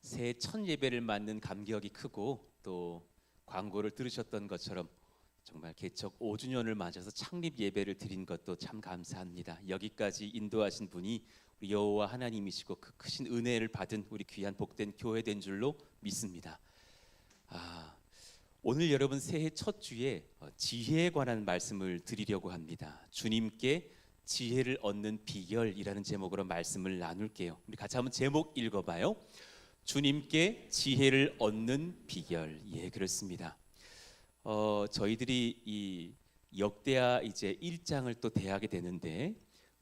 새해 첫 예배를 맞는 감격이 크고 또 광고를 들으셨던 것처럼 정말 개척 5주년을 맞아서 창립 예배를 드린 것도 참 감사합니다. 여기까지 인도하신 분이 우리 여호와 하나님이시고 그 크신 은혜를 받은 우리 귀한 복된 교회 된 줄로 믿습니다. 오늘 여러분 새해 첫 주에 지혜에 관한 말씀을 드리려고 합니다. 주님께 지혜를 얻는 비결이라는 제목으로 말씀을 나눌게요. 우리 같이 한번 제목 읽어봐요. 주님께 지혜를 얻는 비결. 예, 그렇습니다. 저희들이 이 역대하 이제 1장을 또 대하게 되는데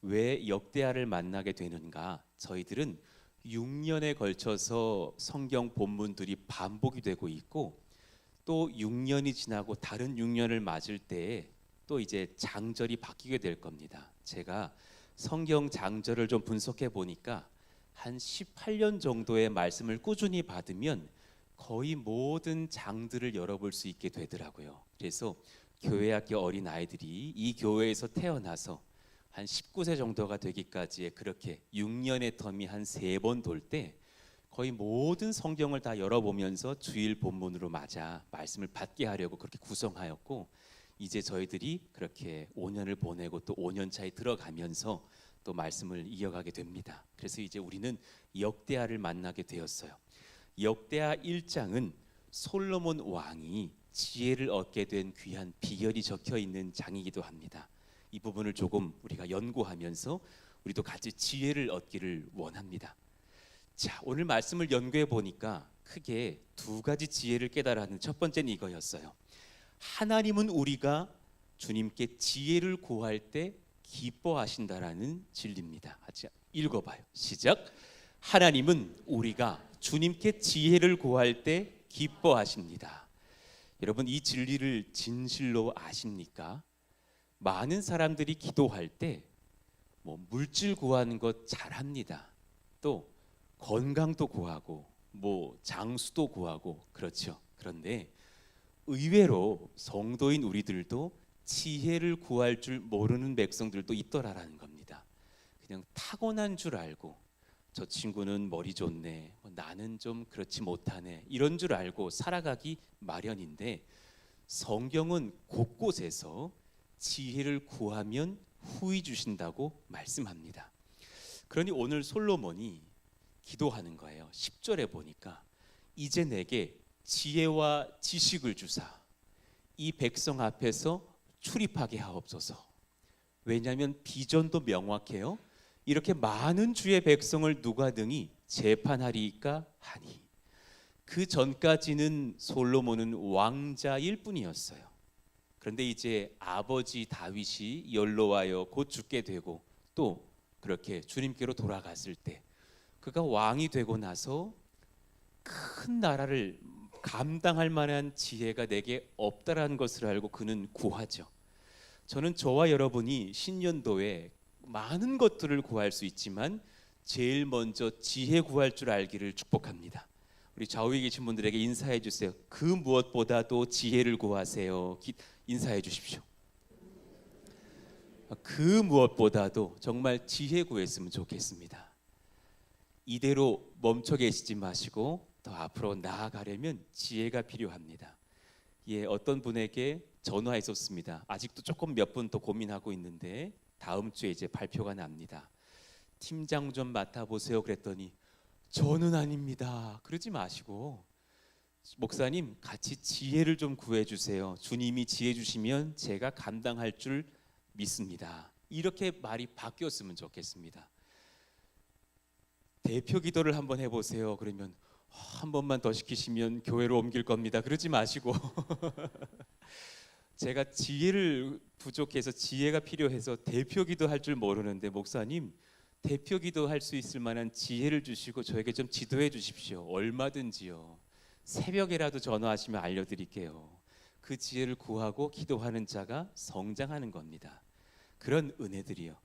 왜 역대하를 만나게 되는가? 저희들은 6년에 걸쳐서 성경 본문들이 반복이 되고 있고 또 6년이 지나고 다른 6년을 맞을 때 또 이제 장절이 바뀌게 될 겁니다. 제가 성경 장절을 좀 분석해 보니까 한 18년 정도의 말씀을 꾸준히 받으면 거의 모든 장들을 열어볼 수 있게 되더라고요. 그래서 교회학교 어린 아이들이 이 교회에서 태어나서 한 19세 정도가 되기까지의 그렇게 6년의 텀이 한 3번 돌 때 거의 모든 성경을 다 열어보면서 주일 본문으로 맞아 말씀을 받게 하려고 그렇게 구성하였고, 이제 저희들이 그렇게 5년을 보내고 또 5년 차에 들어가면서 또 말씀을 이어가게 됩니다. 그래서 이제 우리는 역대하를 만나게 되었어요. 역대하 1장은 솔로몬 왕이 지혜를 얻게 된 귀한 비결이 적혀 있는 장이기도 합니다. 이 부분을 조금 우리가 연구하면서 우리도 같이 지혜를 얻기를 원합니다. 자, 오늘 말씀을 연구해 보니까 크게 두 가지 지혜를 깨달았는 첫 번째는 이거였어요. 하나님은 우리가 주님께 지혜를 구할 때 기뻐하신다라는 진리입니다. 같이 읽어봐요. 시작. 하나님은 우리가 주님께 지혜를 구할 때 기뻐하십니다. 여러분, 이 진리를 진실로 아십니까? 많은 사람들이 기도할 때 물질 구하는 것 잘합니다. 또 건강도 구하고 장수도 구하고 그렇죠. 그런데 의외로 성도인 우리들도 지혜를 구할 줄 모르는 백성들도 있더라라는 겁니다. 그냥 타고난 줄 알고 저 친구는 머리 좋네, 나는 좀 그렇지 못하네, 이런 줄 알고 살아가기 마련인데 성경은 곳곳에서 지혜를 구하면 후히 주신다고 말씀합니다. 그러니 오늘 솔로몬이 기도하는 거예요. 10절에 보니까 이제 내게 지혜와 지식을 주사 이 백성 앞에서 출입하게 하옵소서. 왜냐하면 비전도 명확해요. 이렇게 많은 주의 백성을 누가 등이 재판하리이까 하니. 그 전까지는 솔로몬은 왕자일 뿐이었어요. 그런데 이제 아버지 다윗이 연로하여 곧 죽게 되고 또 그렇게 주님께로 돌아갔을 때 그가 왕이 되고 나서 큰 나라를 감당할 만한 지혜가 내게 없다라는 것을 알고 그는 구하죠. 저는 저와 여러분이 신년도에 많은 것들을 구할 수 있지만 제일 먼저 지혜 구할 줄 알기를 축복합니다. 우리 좌우에 계신 분들에게 인사해 주세요. 그 무엇보다도 지혜를 구하세요. 인사해 주십시오. 그 무엇보다도 정말 지혜 구했으면 좋겠습니다. 이대로 멈춰 계시지 마시고 더 앞으로 나아가려면 지혜가 필요합니다. 예, 어떤 분에게 전화했었습니다. 아직도 조금 몇 분 더 고민하고 있는데 다음 주에 이제 발표가 납니다. 팀장 좀 맡아보세요 그랬더니 저는 아닙니다. 그러지 마시고 목사님 같이 지혜를 좀 구해주세요. 주님이 지혜 주시면 제가 감당할 줄 믿습니다. 이렇게 말이 바뀌었으면 좋겠습니다. 대표 기도를 한번 해보세요. 그러면 한 번만 더 시키시면 교회로 옮길 겁니다. 그러지 마시고 제가 지혜를 부족해서 지혜가 필요해서 대표 기도할 줄 모르는데 목사님 대표 기도할 수 있을 만한 지혜를 주시고 저에게 좀 지도해 주십시오. 얼마든지요. 새벽에라도 전화하시면 알려드릴게요. 그 지혜를 구하고 기도하는 자가 성장하는 겁니다. 그런 은혜들이요.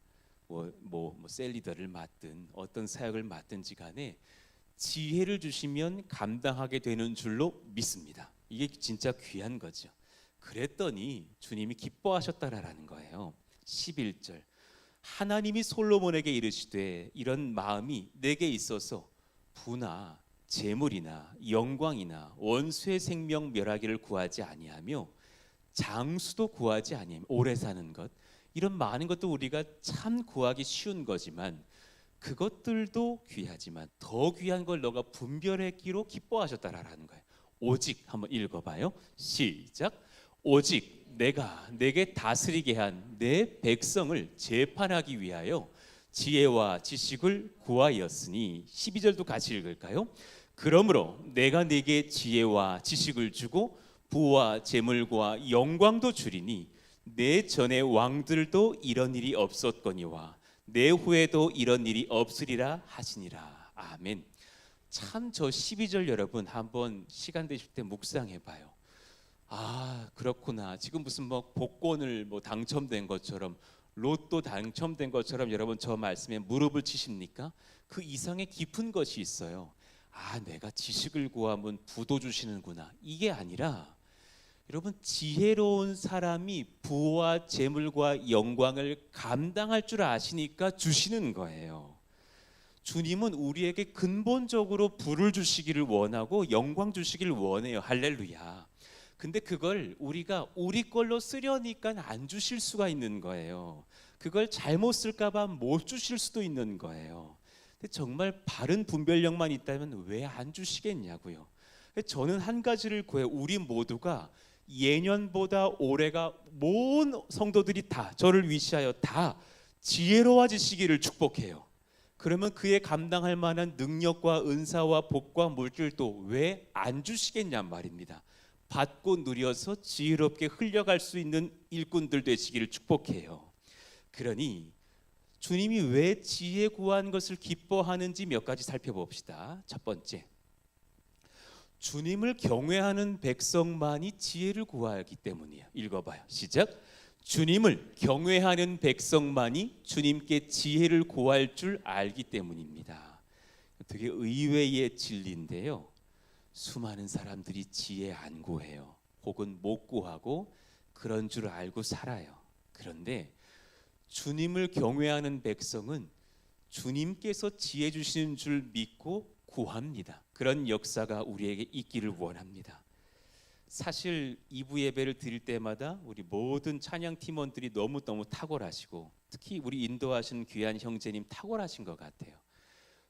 셀리더를 맡든 어떤 사역을 맡든지 간에 지혜를 주시면 감당하게 되는 줄로 믿습니다. 이게 진짜 귀한 거죠. 그랬더니 주님이 기뻐하셨다라는 거예요. 11절 하나님이 솔로몬에게 이르시되 이런 마음이 내게 있어서 부나 재물이나 영광이나 원수의 생명 멸하기를 구하지 아니하며 장수도 구하지 아니하며 오래 사는 것, 이런 많은 것도 우리가 참 구하기 쉬운 거지만 그것들도 귀하지만 더 귀한 걸 너가 분별했기로 기뻐하셨다라는 거예요. 오직 한번 읽어봐요. 시작. 오직 내가 내게 다스리게 한 내 백성을 재판하기 위하여 지혜와 지식을 구하였으니 12절도 같이 읽을까요? 그러므로 내가 네게 지혜와 지식을 주고 부와 재물과 영광도 주리니 내 전의 왕들도 이런 일이 없었거니와 내 후에도 이런 일이 없으리라 하시니라. 아멘. 참 저 12절 여러분 한번 시간 되실 때 묵상해 봐요. 아, 그렇구나. 지금 무슨 뭐 복권을 뭐 당첨된 것처럼 로또 당첨된 것처럼 여러분 저 말씀에 무릎을 치십니까? 그 이상의 깊은 것이 있어요. 아, 내가 지식을 구하면 부도 주시는구나. 이게 아니라 여러분, 지혜로운 사람이 부와 재물과 영광을 감당할 줄 아시니까 주시는 거예요. 주님은 우리에게 근본적으로 부를 주시기를 원하고 영광 주시기를 원해요. 할렐루야. 근데 그걸 우리가 우리 걸로 쓰려니까 안 주실 수가 있는 거예요. 그걸 잘못 쓸까 봐 못 주실 수도 있는 거예요. 근데 정말 바른 분별력만 있다면 왜 안 주시겠냐고요. 저는 한 가지를 구해요. 우리 모두가 예년보다 올해가 모든 성도들이 다 저를 위시하여 다 지혜로워지시기를 축복해요. 그러면 그에 감당할 만한 능력과 은사와 복과 물질도 왜 안 주시겠냔 말입니다. 받고 누려서 지혜롭게 흘려갈 수 있는 일꾼들 되시기를 축복해요. 그러니 주님이 왜 지혜 구한 것을 기뻐하는지 몇 가지 살펴봅시다. 첫 번째, 주님을 경외하는 백성만이 지혜를 구하기 때문이에요. 읽어봐요. 시작. 주님을 경외하는 백성만이 주님께 지혜를 구할 줄 알기 때문입니다. 되게 의외의 진리인데요. 수많은 사람들이 지혜 안 구해요. 혹은 못 구하고 그런 줄 알고 살아요. 그런데 주님을 경외하는 백성은 주님께서 지혜 주시는 줄 믿고 구합니다. 그런 역사가 우리에게 있기를 원합니다. 사실 2부 예배를 드릴 때마다 우리 모든 찬양 팀원들이 너무너무 탁월하시고 특히 우리 인도하신 귀한 형제님 탁월하신 것 같아요.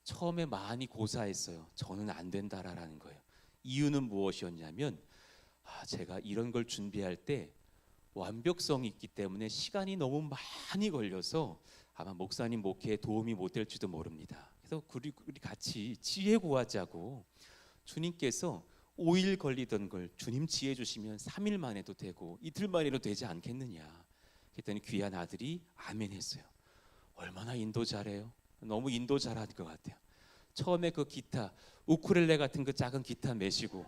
처음에 많이 고사했어요. 저는 안 된다라는 거예요. 이유는 무엇이었냐면 제가 이런 걸 준비할 때 완벽성이 있기 때문에 시간이 너무 많이 걸려서 아마 목사님 목회에 도움이 못 될지도 모릅니다. 그래서 우리 같이 지혜 구하자고, 주님께서 5일 걸리던 걸 주님 지혜 주시면 3일 만에도 되고 이틀 만에도 되지 않겠느냐. 그랬더니 귀한 아들이 아멘 했어요. 얼마나 인도 잘해요. 너무 인도 잘하는 것 같아요. 처음에 그 기타 우쿨렐레 같은 그 작은 기타 메시고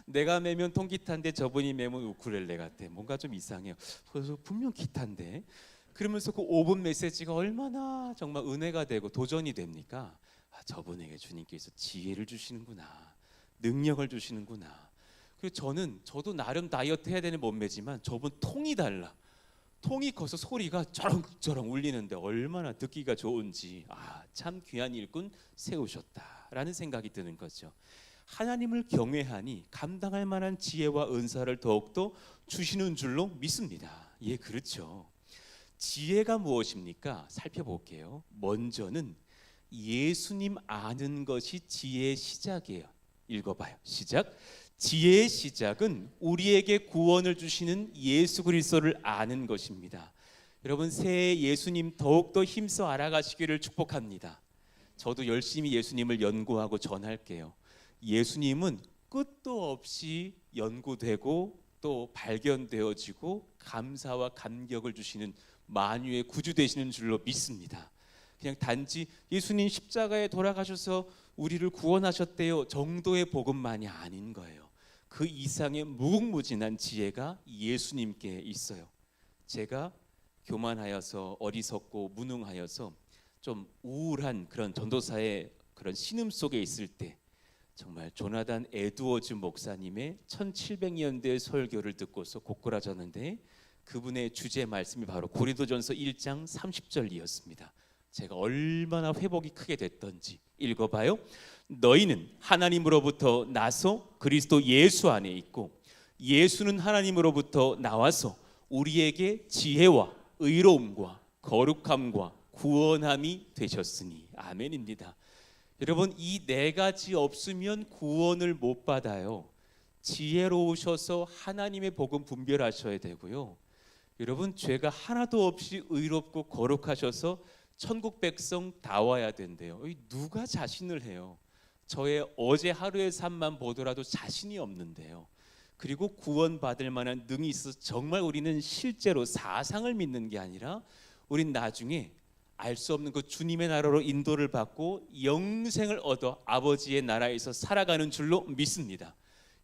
내가 매면 통기타인데 저분이 매면 우쿨렐레 같아. 뭔가 좀 이상해요. 그래서 분명 기타인데, 그러면서 그 5분 메시지가 얼마나 정말 은혜가 되고 도전이 됩니까? 저분에게 주님께서 지혜를 주시는구나, 능력을 주시는구나. 그리고 저도 나름 다이어트 해야 되는 몸매지만 저분 통이 달라. 통이 커서 소리가 저렁저렁 울리는데 얼마나 듣기가 좋은지, 참 귀한 일꾼 세우셨다라는 생각이 드는 거죠. 하나님을 경외하니 감당할 만한 지혜와 은사를 더욱더 주시는 줄로 믿습니다. 예, 그렇죠. 지혜가 무엇입니까? 살펴볼게요. 먼저는 예수님 아는 것이 지혜의 시작이에요. 읽어봐요. 시작. 지혜의 시작은 우리에게 구원을 주시는 예수 그리스도를 아는 것입니다. 여러분, 새해 예수님 더욱더 힘써 알아가시기를 축복합니다. 저도 열심히 예수님을 연구하고 전할게요. 예수님은 끝도 없이 연구되고 또 발견되어지고 감사와 감격을 주시는 만유의 구주 되시는 줄로 믿습니다. 그냥 단지 예수님 십자가에 돌아가셔서 우리를 구원하셨대요 정도의 복음만이 아닌 거예요. 그 이상의 무궁무진한 지혜가 예수님께 있어요. 제가 교만하여서 어리석고 무능하여서 좀 우울한 그런 전도사의 그런 신음 속에 있을 때 정말 조나단 에드워즈 목사님의 1700년대 설교를 듣고서 고꾸라졌는데 그분의 주제 말씀이 바로 고린도전서 1장 30절이었습니다. 제가 얼마나 회복이 크게 됐던지 읽어봐요. 너희는 하나님으로부터 나서 그리스도 예수 안에 있고 예수는 하나님으로부터 나와서 우리에게 지혜와 의로움과 거룩함과 구원함이 되셨으니. 아멘입니다. 여러분, 이 네 가지 없으면 구원을 못 받아요. 지혜로우셔서 하나님의 복음 분별하셔야 되고요. 여러분, 죄가 하나도 없이 의롭고 거룩하셔서 천국 백성 다 와야 된대요. 누가 자신을 해요? 저의 어제 하루의 삶만 보더라도 자신이 없는데요. 그리고 구원받을 만한 능이 있어서 정말 우리는 실제로 사상을 믿는 게 아니라 우린 나중에 알 수 없는 그 주님의 나라로 인도를 받고 영생을 얻어 아버지의 나라에서 살아가는 줄로 믿습니다.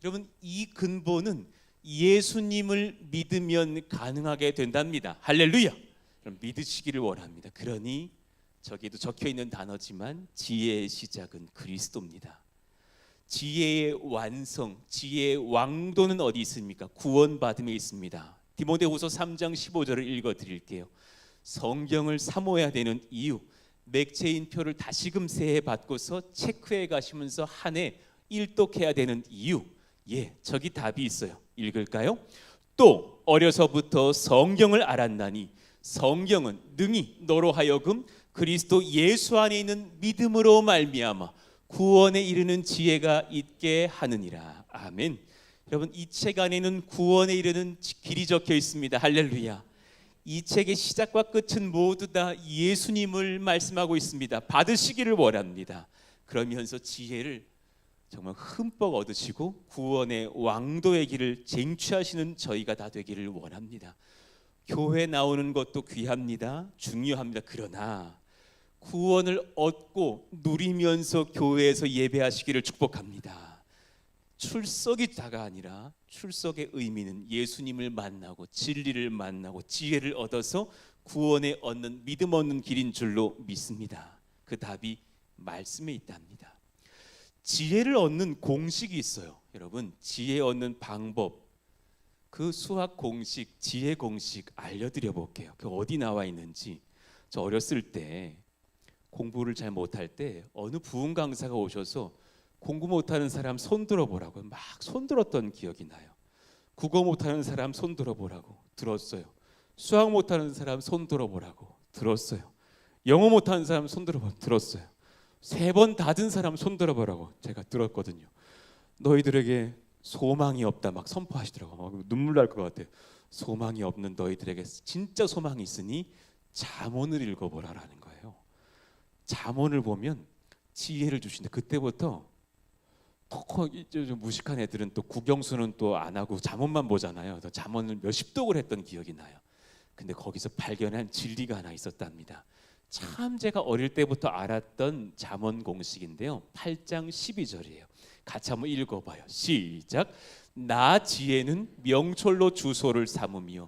여러분, 이 근본은 예수님을 믿으면 가능하게 된답니다. 할렐루야. 그럼 믿으시기를 원합니다. 그러니 저기도 적혀 있는 단어지만 지혜의 시작은 그리스도입니다. 지혜의 완성, 지혜의 왕도는 어디 있습니까? 구원받음에 있습니다. 디모데후서 3장 15절을 읽어드릴게요. 성경을 사모해야 되는 이유, 맥체인표를 다시금 새해 받고서 체크해 가시면서 한 해 일독해야 되는 이유, 저기 답이 있어요. 읽을까요? 또 어려서부터 성경을 알았나니 성경은 능히 너로 하여금 그리스도 예수 안에 있는 믿음으로 말미암아 구원에 이르는 지혜가 있게 하느니라. 아멘. 여러분, 이 책 안에는 구원에 이르는 길이 적혀 있습니다. 할렐루야. 이 책의 시작과 끝은 모두 다 예수님을 말씀하고 있습니다. 받으시기를 원합니다. 그러면서 지혜를 정말 흠뻑 얻으시고 구원의 왕도의 길을 쟁취하시는 저희가 다 되기를 원합니다. 교회 나오는 것도 귀합니다. 중요합니다. 그러나 구원을 얻고 누리면서 교회에서 예배하시기를 축복합니다. 출석이 다가 아니라 출석의 의미는 예수님을 만나고 진리를 만나고 지혜를 얻어서 구원에 얻는 믿음 얻는 길인 줄로 믿습니다. 그 답이 말씀에 있답니다. 지혜를 얻는 공식이 있어요. 여러분, 지혜 얻는 방법, 그 수학 공식, 지혜 공식 알려드려 볼게요. 그 어디 나와 있는지. 저 어렸을 때 공부를 잘 못할 때 어느 부흥 강사가 오셔서 공부 못하는 사람 손 들어보라고 막 손 들었던 기억이 나요. 국어 못하는 사람 손 들어보라고 들었어요. 수학 못하는 사람 손 들어보라고 들었어요. 영어 못하는 사람 손 들었어요. 3번 다 든 사람 손 들어보라고 제가 들었거든요. 너희들에게 소망이 없다 막 선포하시더라고요. 막 눈물 날 것 같아요. 소망이 없는 너희들에게 진짜 소망이 있으니 잠언을 읽어보라라는 거예요. 잠언을 보면 지혜를 주신다. 그때부터 좀 무식한 애들은 또 국영수는 또 안 하고 잠언만 보잖아요. 잠언을 몇십 독을 했던 기억이 나요. 근데 거기서 발견한 진리가 하나 있었답니다. 참 제가 어릴 때부터 알았던 잠언 공식인데요. 8장 12절이에요. 같이 한번 읽어봐요. 시작. 나 지혜는 명철로 주소를 삼으며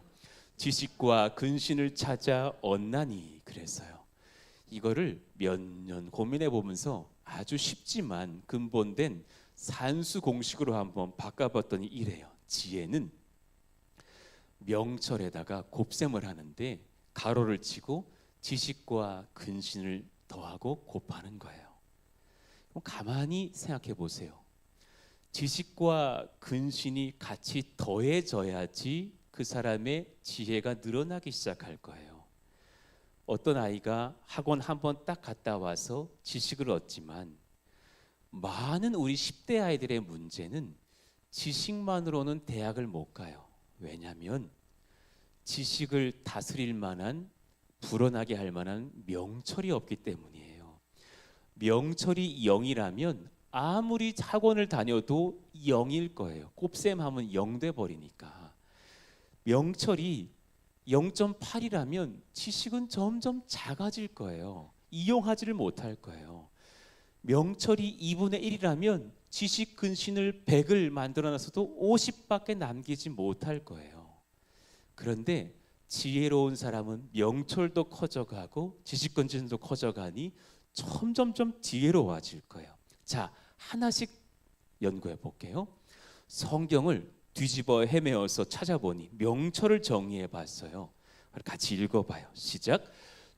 지식과 근신을 찾아 얻나니. 그래서요. 이거를 몇 년 고민해 보면서 아주 쉽지만 근본된 산수 공식으로 한번 바꿔봤더니 이래요. 지혜는 명철에다가 곱셈을 하는데 가로를 치고 지식과 근신을 더하고 곱하는 거예요. 그럼 가만히 생각해 보세요. 지식과 근신이 같이 더해져야지 그 사람의 지혜가 늘어나기 시작할 거예요. 어떤 아이가 학원 한번 딱 갔다 와서 지식을 얻지만 많은 우리 10대 아이들의 문제는 지식만으로는 대학을 못 가요. 왜냐하면 지식을 다스릴 만한, 불어나게 할 만한 명철이 없기 때문이에요. 명철이 0이라면 아무리 학원을 다녀도 0일 거예요. 곱셈하면 0 돼 버리니까. 명철이 0.8이라면 지식은 점점 작아질 거예요. 이용하지를 못할 거예요. 명철이 2분의 1이라면 지식 근신을 100을 만들어놨어도 50밖에 남기지 못할 거예요. 그런데 지혜로운 사람은 명철도 커져가고 지식 근신도 커져가니 점점점 지혜로워질 거예요. 자, 하나씩 연구해 볼게요. 성경을 뒤집어 헤매어서 찾아보니 명철을 정리해 봤어요. 같이 읽어봐요. 시작.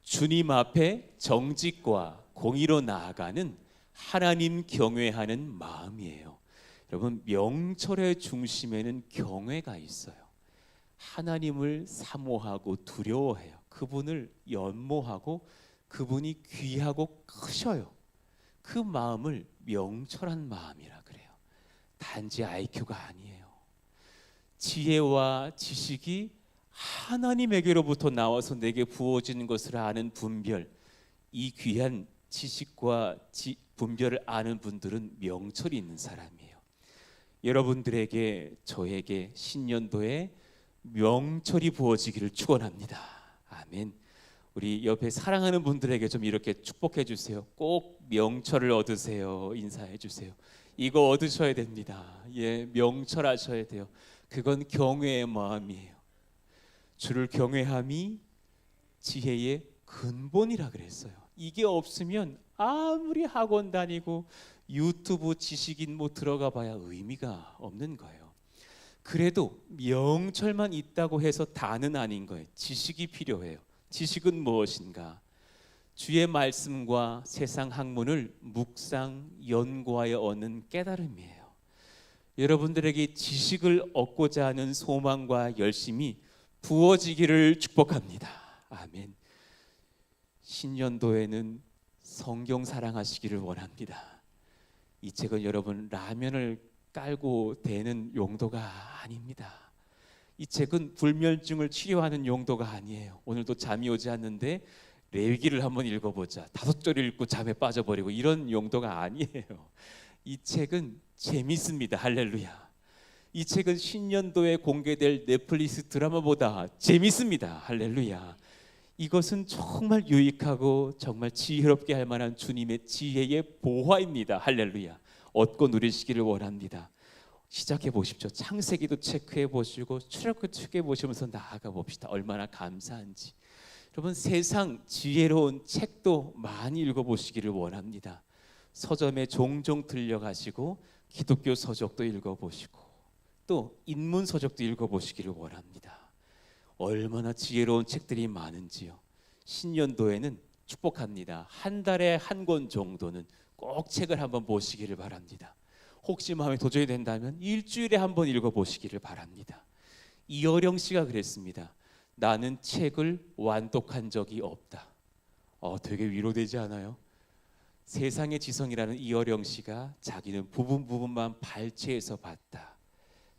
주님 앞에 정직과 공의로 나아가는 하나님 경외하는 마음이에요. 여러분, 명철의 중심에는 경외가 있어요. 하나님을 사모하고 두려워해요. 그분을 연모하고 그분이 귀하고 크셔요. 그 마음을 명철한 마음이라 그래요. 단지 IQ가 아니에요. 지혜와 지식이 하나님에게로부터 나와서 내게 부어지는 것을 아는 분별, 이 귀한 지식과 분별을 아는 분들은 명철이 있는 사람이에요. 여러분들에게, 저에게 신년도에 명철이 부어지기를 축원합니다. 아멘. 우리 옆에 사랑하는 분들에게 좀 이렇게 축복해 주세요. 꼭 명철을 얻으세요. 인사해 주세요. 이거 얻으셔야 됩니다. 예, 명철하셔야 돼요. 그건 경외의 마음이에요. 주를 경외함이 지혜의 근본이라 그랬어요. 이게 없으면 아무리 학원 다니고 유튜브 지식인 뭐 들어가 봐야 의미가 없는 거예요. 그래도 명철만 있다고 해서 다는 아닌 거예요. 지식이 필요해요. 지식은 무엇인가? 주의 말씀과 세상 학문을 묵상, 연구하여 얻는 깨달음이에요. 여러분들에게 지식을 얻고자 하는 소망과 열심이 부어지기를 축복합니다. 아멘. 신년도에는 성경 사랑하시기를 원합니다. 이 책은 여러분 라면을 깔고 대는 용도가 아닙니다. 이 책은 불면증을 치료하는 용도가 아니에요. 오늘도 잠이 오지 않는데 레위기를 한번 읽어보자. 5절 읽고 잠에 빠져버리고 이런 용도가 아니에요. 이 책은 재밌습니다. 할렐루야. 이 책은 신년도에 공개될 넷플릭스 드라마보다 재밌습니다. 할렐루야. 이것은 정말 유익하고 정말 지혜롭게 할 만한 주님의 지혜의 보화입니다. 할렐루야. 얻고 누리시기를 원합니다. 시작해 보십시오. 창세기도 체크해 보시고 출애굽도 체크해 보시면서 나아가 봅시다. 얼마나 감사한지. 여러분, 세상 지혜로운 책도 많이 읽어보시기를 원합니다. 서점에 종종 들려가시고 기독교 서적도 읽어보시고 또 인문 서적도 읽어보시기를 원합니다. 얼마나 지혜로운 책들이 많은지요. 신년도에는 축복합니다. 한 달에 한 권 정도는 꼭 책을 한번 보시기를 바랍니다. 혹시 마음에 도전이 된다면 일주일에 한 번 읽어보시기를 바랍니다. 이어령 씨가 그랬습니다. 나는 책을 완독한 적이 없다. 되게 위로되지 않아요? 세상의 지성이라는 이어령 씨가 자기는 부분만 발췌해서 봤다.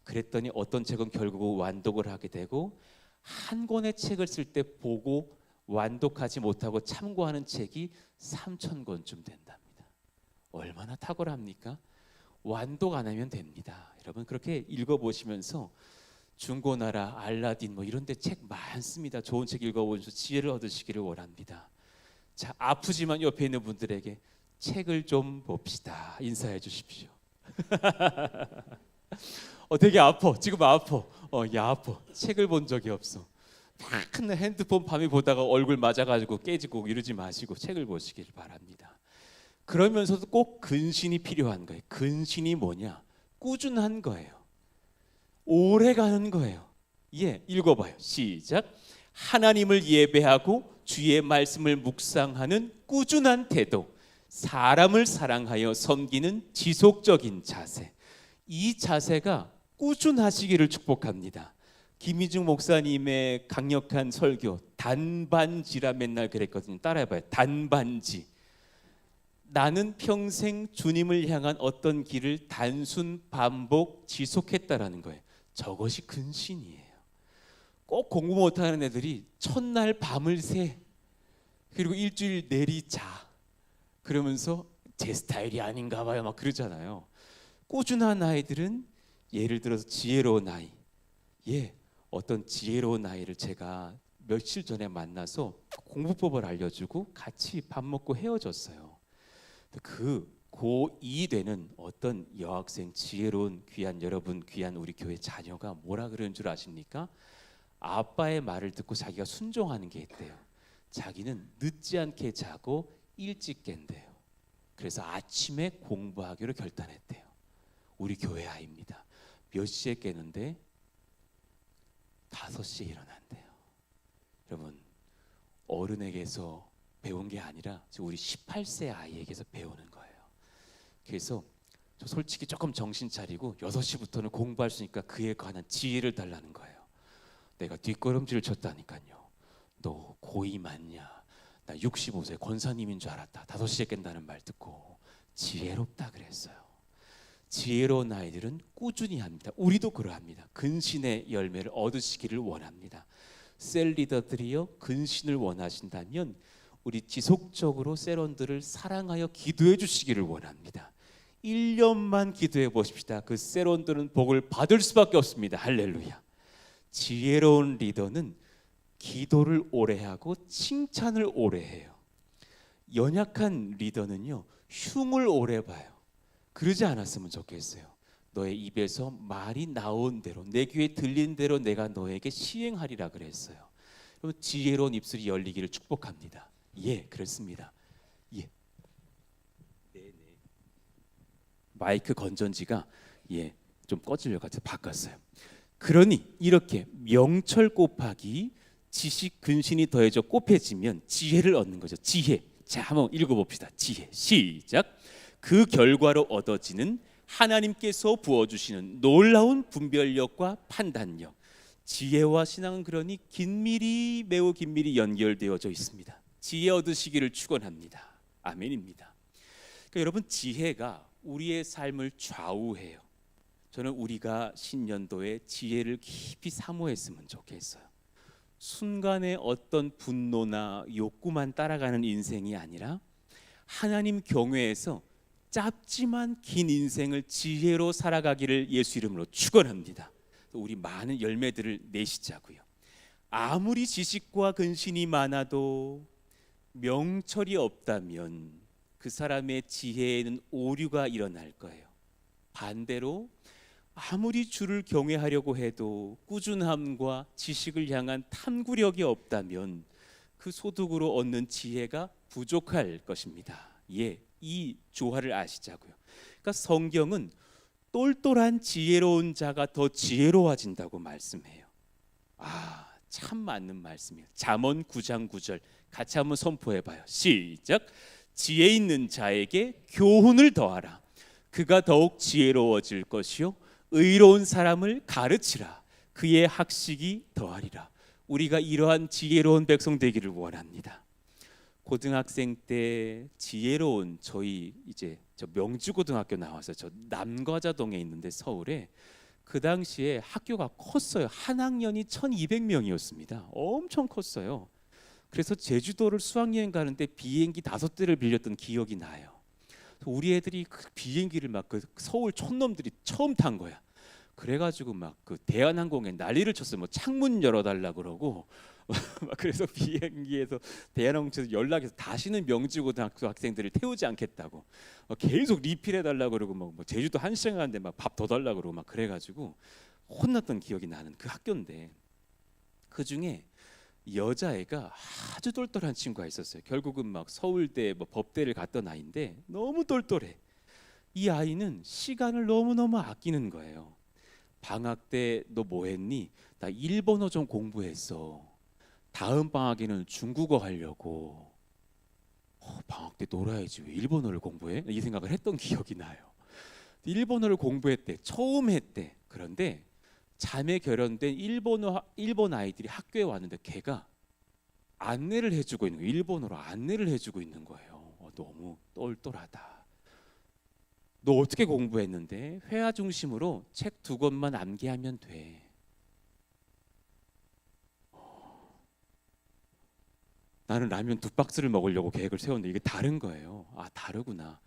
그랬더니 어떤 책은 결국 완독을 하게 되고 한 권의 책을 쓸 때 보고 완독하지 못하고 참고하는 책이 3,000권쯤 된답니다. 얼마나 탁월합니까? 완독 안 하면 됩니다. 여러분 그렇게 읽어보시면서 중고나라, 알라딘 뭐 이런 데 책 많습니다. 좋은 책 읽어보셔서 지혜를 얻으시기를 원합니다. 자, 아프지만 옆에 있는 분들에게 책을 좀 봅시다. 인사해 주십시오. 되게 아파. 지금 아파. 야 아파. 책을 본 적이 없어. 막 핸드폰 밤에 보다가 얼굴 맞아가지고 깨지고 이러지 마시고 책을 보시길 바랍니다. 그러면서도 꼭 근신이 필요한 거예요. 근신이 뭐냐? 꾸준한 거예요. 오래 가는 거예요. 예, 읽어봐요. 시작. 하나님을 예배하고 주의 말씀을 묵상하는 꾸준한 태도, 사람을 사랑하여 섬기는 지속적인 자세. 이 자세가 꾸준하시기를 축복합니다. 김희중 목사님의 강력한 설교 단반지라 맨날 그랬거든요. 따라해봐요. 단반지. 나는 평생 주님을 향한 어떤 길을 단순 반복 지속했다라는 거예요. 저것이 근신이에요. 꼭 공부 못하는 애들이 첫날 밤을 새 그리고 일주일 내리 자 그러면서 제 스타일이 아닌가 봐요 막 그러잖아요. 꾸준한 아이들은 예를 들어서 지혜로운 아이, 어떤 지혜로운 아이를 제가 며칠 전에 만나서 공부법을 알려주고 같이 밥 먹고 헤어졌어요. 그 고2 되는 어떤 여학생, 지혜로운 귀한 여러분, 귀한 우리 교회 자녀가 뭐라 그러는 줄 아십니까? 아빠의 말을 듣고 자기가 순종하는 게 있대요. 자기는 늦지 않게 자고 일찍 깬대요. 그래서 아침에 공부하기로 결단했대요. 우리 교회 아이입니다. 몇 시에 깨는데 5시에 일어난대요. 여러분, 어른에게서 배운 게 아니라 우리 18세 아이에게서 배우는 거예요. 그래서 저 솔직히 조금 정신 차리고 6시부터는 공부할 수 있으니까 그에 관한 지혜를 달라는 거예요. 내가 뒷걸음질을 쳤다니까요. 너 고2 맞냐? 나 65세 권사님인 줄 알았다. 5시에 깬다는 말 듣고 지혜롭다 그랬어요. 지혜로운 아이들은 꾸준히 합니다. 우리도 그러합니다. 근신의 열매를 얻으시기를 원합니다. 셀 리더들이요, 근신을 원하신다면 우리 지속적으로 셀원들을 사랑하여 기도해 주시기를 원합니다. 1년만 기도해 보십시다. 그 셀원들은 복을 받을 수밖에 없습니다. 할렐루야. 지혜로운 리더는 기도를 오래 하고 칭찬을 오래 해요. 연약한 리더는요, 흉을 오래 봐요. 그러지 않았으면 좋겠어요. 너의 입에서 말이 나온 대로, 내 귀에 들린 대로 내가 너에게 시행하리라 그랬어요. 여러분, 지혜로운 입술이 열리기를 축복합니다. 예, 그렇습니다. 예. 네네. 마이크 건전지가 좀 꺼지려고 해서 바꿨어요. 그러니 이렇게 명철 곱하기 지식 근신이 더해져 곱해지면 지혜를 얻는 거죠. 지혜. 자, 한번 읽어봅시다. 지혜. 시작. 그 결과로 얻어지는 하나님께서 부어주시는 놀라운 분별력과 판단력. 지혜와 신앙은 그러니 매우 긴밀히 연결되어져 있습니다. 지혜 얻으시기를 축원합니다. 아멘입니다. 그러니까 여러분, 지혜가 우리의 삶을 좌우해요. 저는 우리가 신년도에 지혜를 깊이 사모했으면 좋겠어요. 순간의 어떤 분노나 욕구만 따라가는 인생이 아니라 하나님 경외에서 짧지만 긴 인생을 지혜로 살아가기를 예수 이름으로 축원합니다. 우리 많은 열매들을 내시자고요. 아무리 지식과 근신이 많아도 명철이 없다면 그 사람의 지혜에는 오류가 일어날 거예요. 반대로 아무리 주를 경외하려고 해도 꾸준함과 지식을 향한 탐구력이 없다면 그 소득으로 얻는 지혜가 부족할 것입니다. 예, 이 조화를 아시자고요. 그러니까 성경은 똘똘한 지혜로운 자가 더 지혜로워진다고 말씀해요. 참 맞는 말씀이에요. 잠언 9장 9절 같이 한번 선포해봐요. 시작. 지혜 있는 자에게 교훈을 더하라. 그가 더욱 지혜로워질 것이요 의로운 사람을 가르치라. 그의 학식이 더하리라. 우리가 이러한 지혜로운 백성 되기를 원합니다. 고등학생 때 지혜로운 저희 저 명주고등학교 나와서 저 남과자동에 있는데 서울에 그 당시에 학교가 컸어요. 한 학년이 1200명이었습니다. 엄청 컸어요. 그래서 제주도를 수학여행 가는데 비행기 5대를 빌렸던 기억이 나요. 우리 애들이 그 비행기를 막 그 서울 촌놈들이 처음 탄 거야. 그래가지고 막 그 대한항공에 난리를 쳤어요. 뭐 창문 열어달라 그러고 그래서 비행기에서 대한항공에서 연락해서 다시는 명지고등학교 학생들을 태우지 않겠다고 계속 리필해달라 그러고 뭐 제주도 1시간 가는데 막 밥 더 달라 그러고 막 그래가지고 혼났던 기억이 나는 그 학교인데, 그 중에 여자애가 아주 똘똘한 친구가 있었어요. 결국은 막 서울대 법대를 갔던 아이인데 너무 똘똘해. 이 아이는 시간을 너무너무 아끼는 거예요. 방학 때 너 뭐 했니? 나 일본어 좀 공부했어. 다음 방학에는 중국어 하려고. 방학 때 놀아야지 왜 일본어를 공부해? 이 생각을 했던 기억이 나요. 일본어를 공부했대. 처음 했대. 그런데 자매 결혼된 일본 아이들이 학교에 왔는데 걔가 안내를 해주고 있는 거예요. 일본어로 안내를 해주고 있는 거예요. 너무 똘똘하다. 너 어떻게 공부했는데? 회화 중심으로 책 2권만 암기하면 돼. 나는 라면 2박스를 먹으려고 계획을 세웠는데 이게 다른 거예요. 다르구나.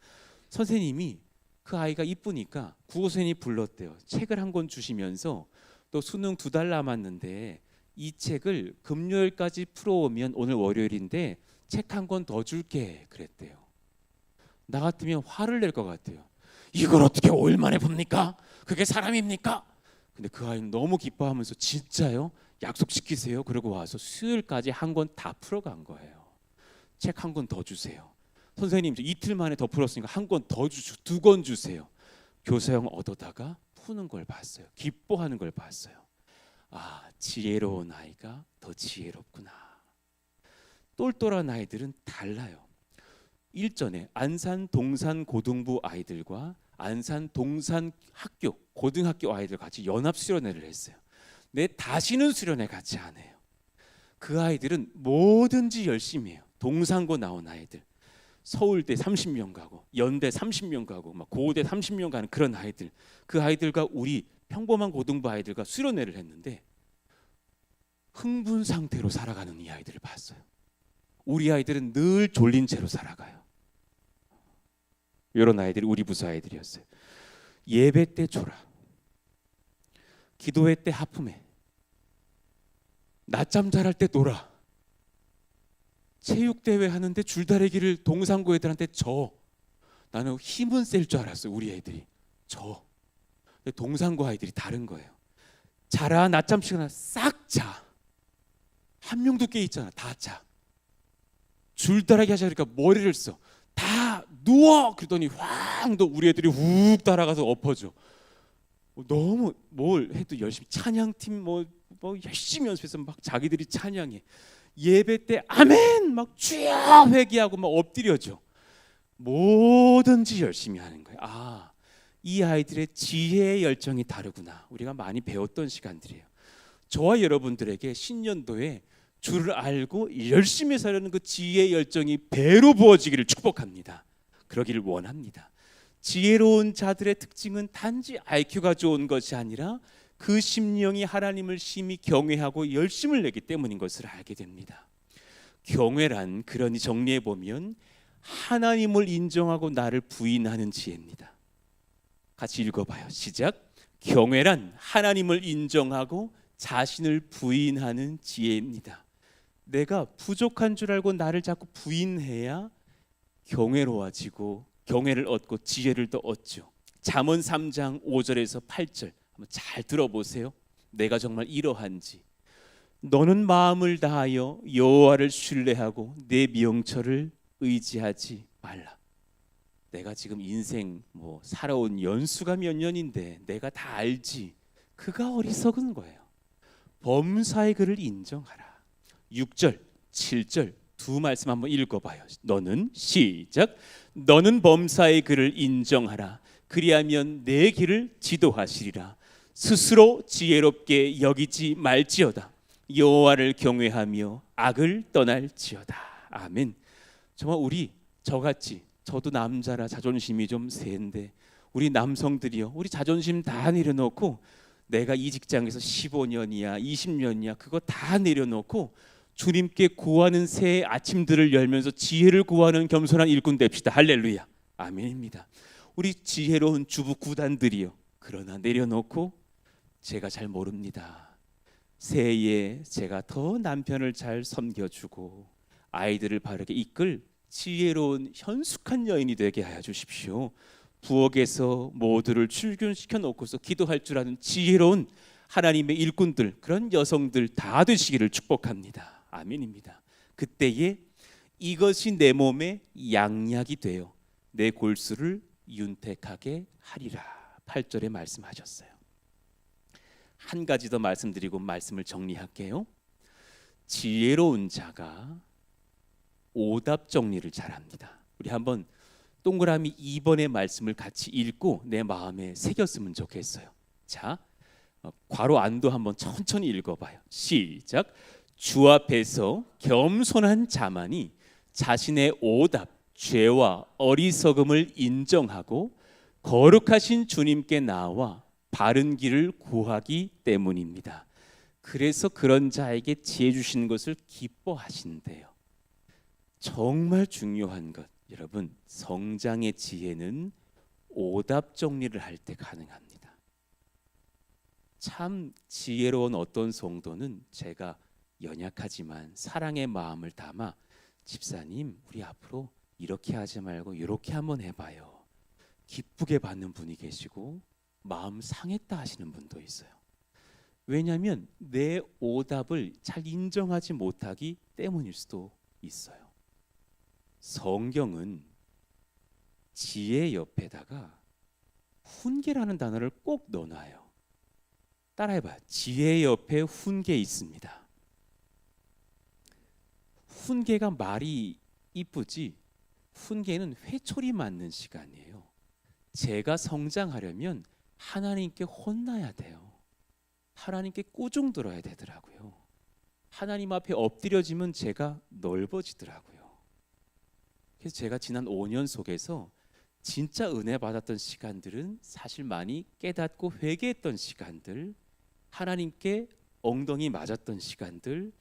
선생님이 그 아이가 이쁘니까 국어 선생님이 불렀대요. 책을 한 권 주시면서 또 수능 2달 남았는데 이 책을 금요일까지 풀어오면 오늘 월요일인데 책 한 권 더 줄게 그랬대요. 나 같으면 화를 낼 것 같아요. 이걸 어떻게 5일 만에 봅니까? 그게 사람입니까? 근데 그 아이는 너무 기뻐하면서 진짜요? 약속시키세요. 그러고 와서 수요일까지 한 권 다 풀어간 거예요. 책 한 권 더 주세요. 선생님 이틀 만에 더 풀었으니까 한 권 더 주세요. 2권 주세요. 교사형 얻어다가 푸는 걸 봤어요. 기뻐하는 걸 봤어요. 지혜로운 아이가 더 지혜롭구나. 똘똘한 아이들은 달라요. 일전에 안산 동산 고등부 아이들과 안산 동산 학교 고등학교 아이들 같이 연합 수련회를 했어요. 내 다시는 수련회 같이 안 해요. 그 아이들은 뭐든지 열심히 해요. 동산고 나온 아이들, 서울대 30명 가고 연대 30명 가고 막 고대 30명 가는 그런 아이들, 그 아이들과 우리 평범한 고등부 아이들과 수련회를 했는데 흥분 상태로 살아가는 이 아이들을 봤어요. 우리 아이들은 늘 졸린 채로 살아가요. 이런 아이들이 우리 부서 아이들이었어요. 예배 때 졸아, 기도회 때 하품해, 낮잠 잘할 때 놀아, 체육대회 하는데 줄다리기를 동산고 애들한테 져. 나는 힘은 셀 줄 알았어요. 우리 애들이 져. 동산고 아이들이 다른 거예요. 자라, 낮잠 시간 싹 자. 한 명도 깨 있잖아. 다 자. 줄다리기 하자 그러니까 머리를 써. 다 누워. 그러더니 황도 우리 애들이 훅 따라가서 엎어져. 너무 뭘 해도 열심히 찬양팀 뭐 열심히 연습해서 막 자기들이 찬양해. 예배 때 아멘 막 주여 회개하고 막 엎드려져. 뭐든지 열심히 하는 거예요. 아, 이 아이들의 지혜의 열정이 다르구나. 우리가 많이 배웠던 시간들이에요. 저와 여러분들에게 신년도에 주를 알고 열심히 살려는 그 지혜의 열정이 배로 부어지기를 축복합니다. 그러기를 원합니다. 지혜로운 자들의 특징은 단지 IQ가 좋은 것이 아니라 그 심령이 하나님을 심히 경외하고 열심을 내기 때문인 것을 알게 됩니다. 경외란 그러니 정리해 보면 하나님을 인정하고 나를 부인하는 지혜입니다. 같이 읽어봐요. 시작. 경외란 하나님을 인정하고 자신을 부인하는 지혜입니다. 내가 부족한 줄 알고 나를 자꾸 부인해야 경외로워지고 경외를 얻고 지혜를 더 얻죠. 잠언 3장 5절에서 8절 한번 잘 들어보세요. 내가 정말 이러한지. 너는 마음을 다하여 여호와를 신뢰하고 내 명철을 의지하지 말라. 내가 지금 인생 살아온 연수가 몇 년인데 내가 다 알지. 그가 어리석은 거예요. 범사의 그를 인정하라. 6절, 7절 두 말씀 한번 읽어봐요. 너는 시작. 너는 범사의 그를 인정하라. 그리하면 내 길을 지도하시리라. 스스로 지혜롭게 여기지 말지어다. 여호와를 경외하며 악을 떠날지어다. 아멘. 정말 우리 저같이, 저도 남자라 자존심이 좀 세는데 우리 남성들이요, 우리 자존심 다 내려놓고 내가 이 직장에서 15년이야 20년이야 그거 다 내려놓고 주님께 구하는 새 아침들을 열면서 지혜를 구하는 겸손한 일꾼 됩시다. 할렐루야. 아멘입니다. 우리 지혜로운 주부 구단들이요, 그러나 내려놓고 제가 잘 모릅니다. 새해에 제가 더 남편을 잘 섬겨주고 아이들을 바르게 이끌 지혜로운 현숙한 여인이 되게 하여 주십시오. 부엌에서 모두를 출근시켜 놓고서 기도할 줄 아는 지혜로운 하나님의 일꾼들, 그런 여성들 다 되시기를 축복합니다. 아멘입니다. 그때에 이것이 내 몸에 양약이 되어 내 골수를 윤택하게 하리라. 8절에 말씀하셨어요. 한 가지 더 말씀드리고 말씀을 정리할게요. 지혜로운 자가 오답 정리를 잘합니다. 우리 한번 동그라미 2번의 말씀을 같이 읽고 내 마음에 새겼으면 좋겠어요. 자, 괄호 안도 한번 천천히 읽어봐요. 시작. 주 앞에서 겸손한 자만이 자신의 오답, 죄와 어리석음을 인정하고 거룩하신 주님께 나와 바른 길을 구하기 때문입니다. 그래서 그런 자에게 지혜 주시는 것을 기뻐하신대요. 정말 중요한 것, 여러분, 성장의 지혜는 오답 정리를 할 때 가능합니다. 참 지혜로운 어떤 성도는 제가 연약하지만 사랑의 마음을 담아 집사님, 우리 앞으로 이렇게 하지 말고 이렇게 한번 해봐요. 기쁘게 받는 분이 계시고 마음 상했다 하시는 분도 있어요. 왜냐하면 내 오답을 잘 인정하지 못하기 때문일 수도 있어요. 성경은 지혜 옆에다가 훈계라는 단어를 꼭 넣어놔요. 따라해봐요. 지혜 옆에 훈계 있습니다. 훈계가 말이 이쁘지 훈계는 회초리 맞는 시간이에요. 제가 성장하려면 하나님께 혼나야 돼요. 하나님께 꾸중 들어야 되더라고요. 하나님 앞에 엎드려지면 제가 넓어지더라고요. 그래서 제가 지난 5년 속에서 진짜 은혜 받았던 시간들은 사실 많이 깨닫고 회개했던 시간들, 하나님께 엉덩이 맞았던 시간들,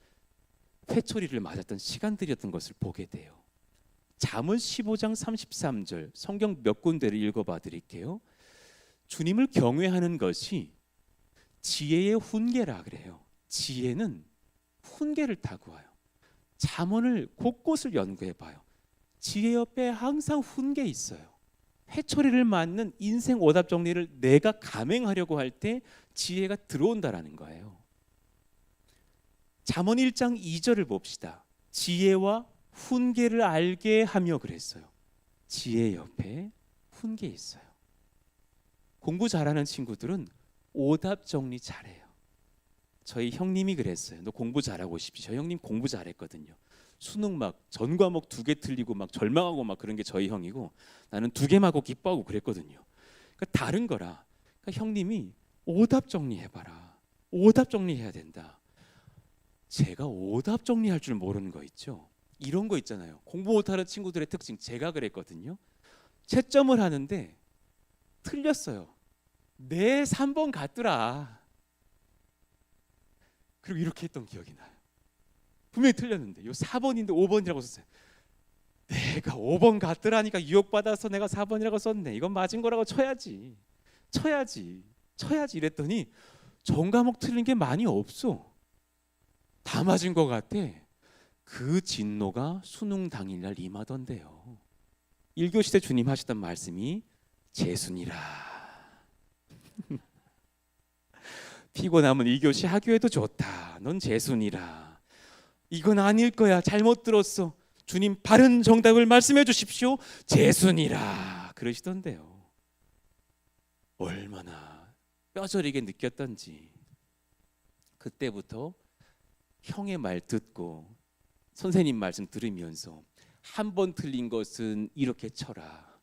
회초리를 맞았던 시간들이었던 것을 보게 돼요. 잠언 15장 33절 성경 몇 군데를 읽어봐 드릴게요. 주님을 경외하는 것이 지혜의 훈계라 그래요. 지혜는 훈계를 타고 와요. 잠언을 곳곳을 연구해 봐요. 지혜 옆에 항상 훈계 있어요. 회초리를 맞는 인생 오답 정리를 내가 감행하려고 할 때 지혜가 들어온다라는 거예요. 잠언 1장 2절을 봅시다. 지혜와 훈계를 알게 하며 그랬어요. 지혜 옆에 훈계 있어요. 공부 잘하는 친구들은 오답 정리 잘해요. 저희 형님이 그랬어요. 너 공부 잘하고 싶지? 저 형님 공부 잘했거든요. 수능 막 전 과목 2개 틀리고 막 절망하고 막 그런 게 저희 형이고, 나는 2개 맞고 기뻐하고 그랬거든요. 그러니까 다른 거라. 그러니까 형님이 오답 정리해봐라. 오답 정리해야 된다. 제가 오답 정리할 줄 모르는 거 있죠. 이런 거 있잖아요. 공부 못하는 친구들의 특징, 제가 그랬거든요. 채점을 하는데 틀렸어요. 내 3번 같더라. 그리고 이렇게 했던 기억이 나요. 분명히 틀렸는데 요 4번인데 5번이라고 썼어요. 내가 5번 같더라니까 유혹받아서 내가 4번이라고 썼네. 이건 맞은 거라고 쳐야지 이랬더니 전 과목 틀린 게 많이 없어. 다 맞은 것 같아. 그 진노가 수능 당일날 임하던데요. 1교시 때 주님 하셨던 말씀이 재순이라. 피곤하면 2교시 하교해도 좋다. 넌 재순이라. 이건 아닐 거야. 잘못 들었어. 주님 바른 정답을 말씀해 주십시오. 재순이라 그러시던데요. 얼마나 뼈저리게 느꼈던지. 그때부터 형의 말 듣고 선생님 말씀 들으면서 한 번 틀린 것은 이렇게 쳐라.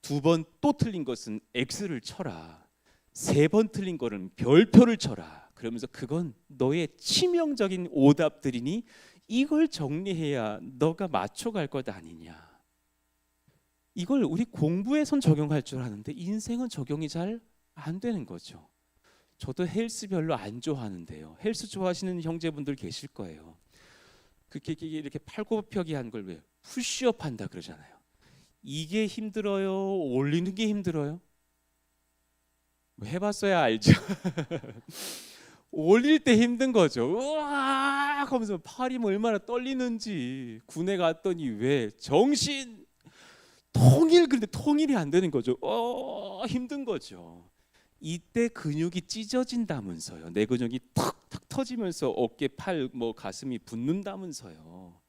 2번 또 틀린 것은 X를 쳐라. 3번 틀린 거는 별표를 쳐라. 그러면서 그건 너의 치명적인 오답들이니 이걸 정리해야 너가 맞춰갈 것 아니냐. 이걸 우리 공부에선 적용할 줄 아는데 인생은 적용이 잘 안 되는 거죠. 저도 헬스 별로 안 좋아하는데요. 헬스 좋아하시는 형제분들 계실 거예요. 그렇게 이렇게 팔굽혀펴기한 걸 왜 푸시업 한다 그러잖아요. 이게 힘들어요? 올리는 게 힘들어요? 뭐 해봤어야 알죠. 올릴 때 힘든 거죠. 우와 하면서 팔이 뭐 얼마나 떨리는지. 군에 갔더니 왜 정신 통일, 근데 통일이 안 되는 거죠. 힘든 거죠. 이때 근육이 찢어진다면서요. 내 근육이 탁탁 터지면서 어깨, 팔, 뭐 가슴이 붓는다면서요.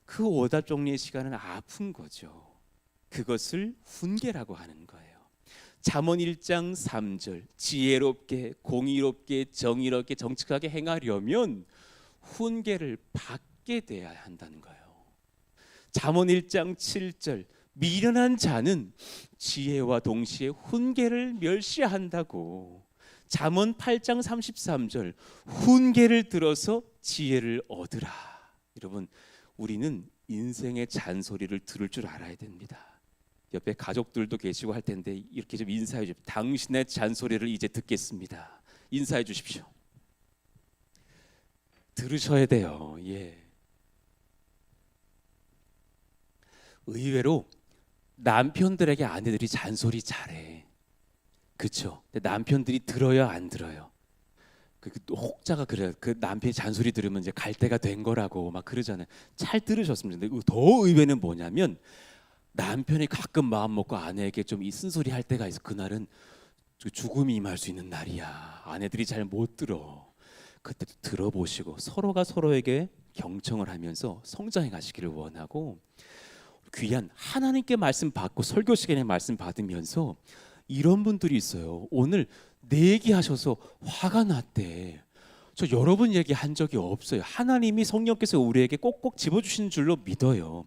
그 오답 정리의 시간은 아픈 거죠. 그것을 훈계라고 하는 거예요. 잠언 1장 3절 지혜롭게 공의롭게 정의롭게 정직하게 행하려면 훈계를 받게 돼야 한다는 거예요. 잠언 1장 7절 미련한 자는 지혜와 동시에 훈계를 멸시한다고. 잠언 8장 33절 훈계를 들어서 지혜를 얻으라. 여러분, 우리는 인생의 잔소리를 들을 줄 알아야 됩니다. 옆에 가족들도 계시고 할 텐데 이렇게 좀 인사해 주십시오. 당신의 잔소리를 이제 듣겠습니다. 인사해 주십시오. 들으셔야 돼요. 예. 의외로 남편들에게 아내들이 잔소리 잘해. 그렇죠? 근데 남편들이 들어요, 안 들어요? 그 혹자가 그래요. 그 남편이 잔소리 들으면 이제 갈 때가 된 거라고 막 그러잖아요. 잘 들으셨으면 좋겠는데 더 의외는 뭐냐면 남편이 가끔 마음 먹고 아내에게 좀 이 쓴소리 할 때가 있어. 그날은 죽음이 임할 수 있는 날이야. 아내들이 잘 못 들어. 그때도 들어보시고 서로가 서로에게 경청을 하면서 성장해 가시기를 원하고, 귀한 하나님께 말씀 받고 설교 시간에 말씀 받으면서 이런 분들이 있어요. 오늘 내 얘기하셔서 화가 났대. 저 여러분 얘기한 적이 없어요. 하나님이 성령께서 우리에게 꼭꼭 집어주시는 줄로 믿어요.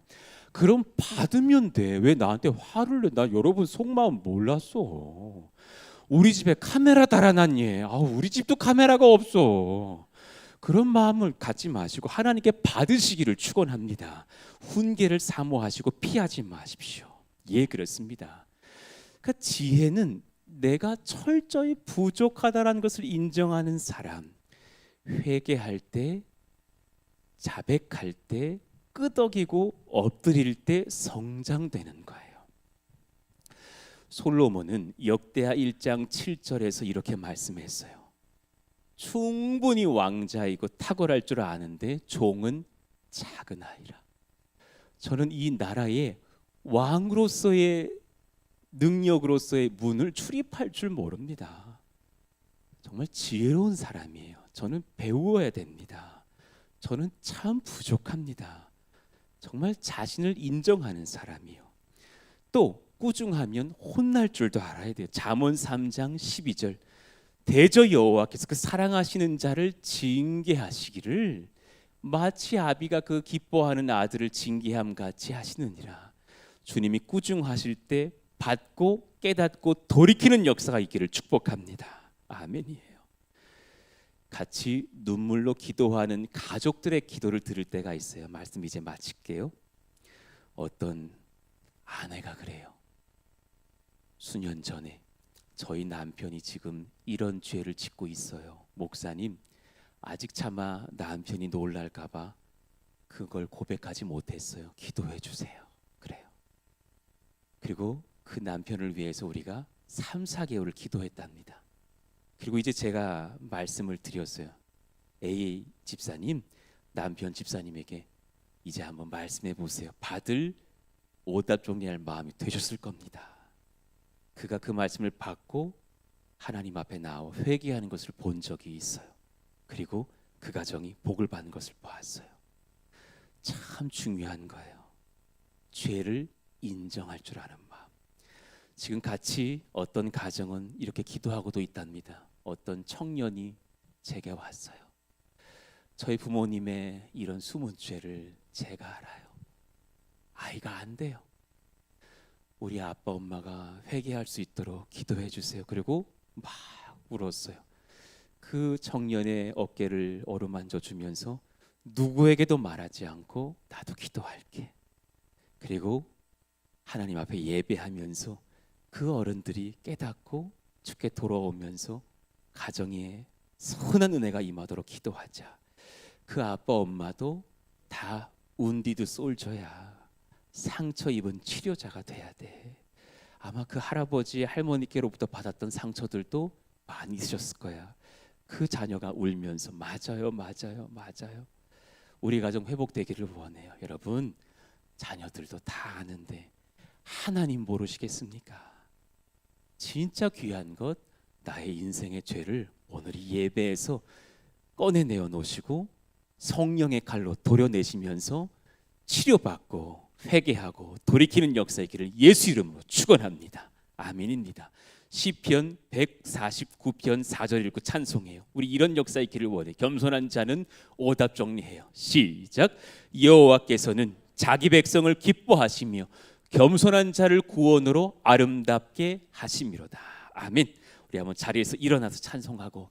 그럼 받으면 돼. 왜 나한테 화를 내? 나 여러분 속마음 몰랐어. 우리 집에 카메라 달아놨니? 우리 집도 카메라가 없어. 그런 마음을 갖지 마시고 하나님께 받으시기를 축원합니다. 훈계를 사모하시고 피하지 마십시오. 예, 그렇습니다. 그 지혜는 내가 철저히 부족하다라는 것을 인정하는 사람, 회개할 때, 자백할 때, 끄덕이고 엎드릴 때 성장되는 거예요. 솔로몬은 역대하 1장 7절에서 이렇게 말씀했어요. 충분히 왕자이고 탁월할 줄 아는데 종은 작은 아이라. 저는 이 나라의 왕으로서의 능력으로서의 문을 출입할 줄 모릅니다. 정말 지혜로운 사람이에요. 저는 배워야 됩니다. 저는 참 부족합니다. 정말 자신을 인정하는 사람이에요. 또 꾸중하면 혼날 줄도 알아야 돼요. 잠언 3장 12절 대저 여호와께서 그 사랑하시는 자를 징계하시기를 마치 아비가 그 기뻐하는 아들을 징계함 같이 하시느니라. 주님이 꾸중하실 때 받고 깨닫고 돌이키는 역사가 있기를 축복합니다. 아멘이에요. 같이 눈물로 기도하는 가족들의 기도를 들을 때가 있어요. 말씀 이제 마칠게요. 어떤 아내가 그래요. 수년 전에 저희 남편이 지금 이런 죄를 짓고 있어요. 목사님, 아직 차마 남편이 놀랄까 봐 그걸 고백하지 못했어요. 기도해 주세요. 그래요. 그리고 그 남편을 위해서 우리가 3, 4개월을 기도했답니다. 그리고 이제 제가 말씀을 드렸어요. A 집사님, 남편 집사님에게 이제 한번 말씀해 보세요. 받을 오답 정리할 마음이 되셨을 겁니다. 그가 그 말씀을 받고 하나님 앞에 나와 회개하는 것을 본 적이 있어요. 그리고 그 가정이 복을 받는 것을 보았어요. 참 중요한 거예요. 죄를 인정할 줄 아는 마음. 지금 같이 어떤 가정은 이렇게 기도하고도 있답니다. 어떤 청년이 제게 왔어요. 저희 부모님의 이런 숨은 죄를 제가 알아요. 아이가 안 돼요. 우리 아빠 엄마가 회개할 수 있도록 기도해 주세요. 그리고 막 울었어요. 그 청년의 어깨를 어루만져 주면서 누구에게도 말하지 않고 나도 기도할게. 그리고 하나님 앞에 예배하면서 그 어른들이 깨닫고 주께 돌아오면서 가정에 선한 은혜가 임하도록 기도하자. 그 아빠 엄마도 다 운디드 솔저야. 상처 입은 치료자가 돼야 돼. 아마 그 할아버지 할머니께로부터 받았던 상처들도 많이 있으셨을 거야. 그 자녀가 울면서 맞아요, 맞아요, 맞아요. 우리 가정 회복되기를 원해요. 여러분, 자녀들도 다 아는데 하나님 모르시겠습니까? 진짜 귀한 것, 나의 인생의 죄를 오늘 이 예배에서 꺼내내어 놓으시고 성령의 칼로 도려내시면서 치료받고 회개하고 돌이키는 역사이기를 예수 이름으로 축원합니다. 아멘입니다. 시편 149편 4절 읽고 찬송해요. 우리 이런 역사 있기를 원해. 겸손한 자는 오답 정리해요. 시작. 여호와께서는 자기 백성을 기뻐하시며 겸손한 자를 구원으로 아름답게 하심이로다. 아멘. 우리 한번 자리에서 일어나서 찬송하고